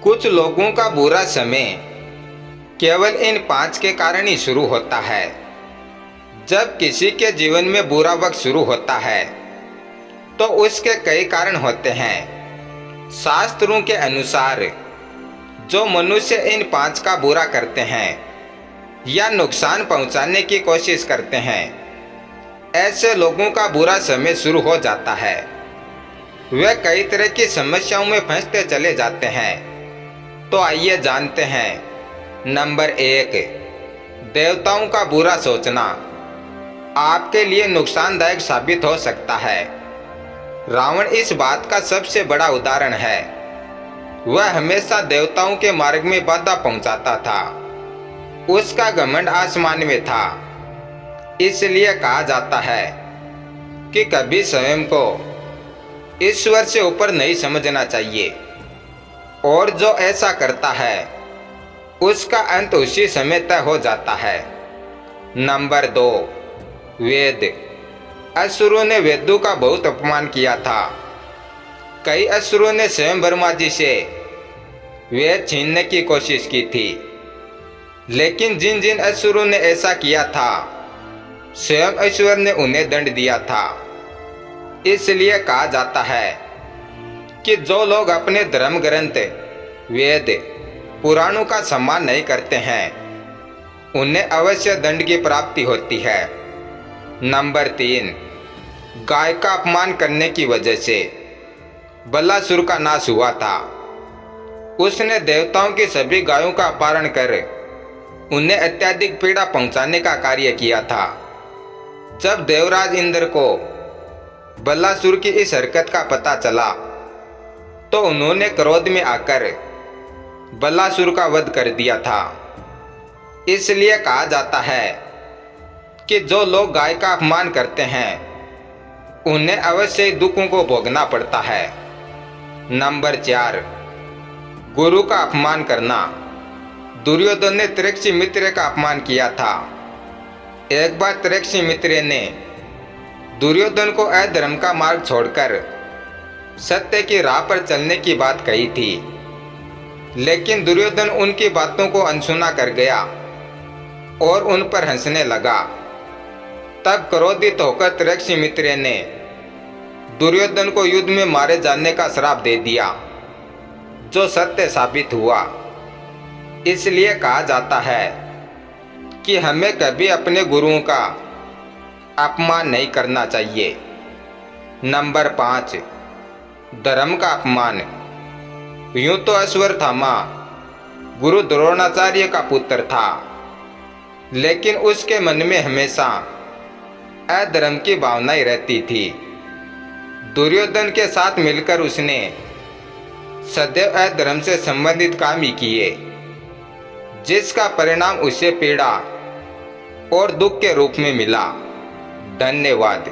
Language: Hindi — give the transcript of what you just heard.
कुछ लोगों का बुरा समय केवल इन 5 के कारण ही शुरू होता है। जब किसी के जीवन में बुरा वक्त शुरू होता है तो उसके कई कारण होते हैं। शास्त्रों के अनुसार जो मनुष्य इन 5 का बुरा करते हैं या नुकसान पहुंचाने की कोशिश करते हैं, ऐसे लोगों का बुरा समय शुरू हो जाता है। वे कई तरह की समस्याओं में फंसते चले जाते हैं। तो आइए जानते हैं। नंबर 1, देवताओं का बुरा सोचना आपके लिए नुकसानदायक साबित हो सकता है। रावण इस बात का सबसे बड़ा उदाहरण है। वह हमेशा देवताओं के मार्ग में बाधा पहुंचाता था। उसका घमंड आसमान में था। इसलिए कहा जाता है कि कभी स्वयं को ईश्वर से ऊपर नहीं समझना चाहिए, और जो ऐसा करता है उसका अंत उसी समय तय हो जाता है। नंबर 2, वेद। असुरों ने वेदों का बहुत अपमान किया था। कई असुरों ने स्वयं ब्रह्मा जी से वेद छीनने की कोशिश की थी, लेकिन जिन जिन असुरों ने ऐसा किया था स्वयं ईश्वर ने उन्हें दंड दिया था। इसलिए कहा जाता है कि जो लोग अपने धर्म ग्रंथ वेद पुराणों का सम्मान नहीं करते हैं उन्हें अवश्य दंड की प्राप्ति होती है। नंबर 3, गाय का अपमान करने की वजह से बल्लासुर का नाश हुआ था। उसने देवताओं की सभी गायों का अपहरण कर उन्हें अत्यधिक पीड़ा पहुंचाने का कार्य किया था। जब देवराज इंद्र को बल्लासुर की इस हरकत का पता चला तो उन्होंने क्रोध में आकर बल्लासुर का वध कर दिया था। इसलिए कहा जाता है कि जो लोग गाय का अपमान करते हैं उन्हें अवश्य ही दुखों को भोगना पड़ता है। नंबर 4, गुरु का अपमान करना। दुर्योधन ने त्रिक्षी मित्र का अपमान किया था। एक बार त्रिक्षी मित्र ने दुर्योधन को अधर्म का मार्ग छोड़कर सत्य की राह पर चलने की बात कही थी, लेकिन दुर्योधन उनकी बातों को अनसुना कर गया और उन पर हंसने लगा। तब क्रोधित होकर त्रिक्षी मित्र ने दुर्योधन को युद्ध में मारे जाने का श्राप दे दिया, जो सत्य साबित हुआ। इसलिए कहा जाता है कि हमें कभी अपने गुरुओं का अपमान नहीं करना चाहिए। नंबर 5, धर्म का अपमान। यूं तो अश्वत्थामा गुरु द्रोणाचार्य का पुत्र था, लेकिन उसके मन में हमेशा अधर्म की भावना ही रहती थी। दुर्योधन के साथ मिलकर उसने सदैव अधर्म से संबंधित काम ही किए, जिसका परिणाम उसे पीड़ा और दुख के रूप में मिला। धन्यवाद।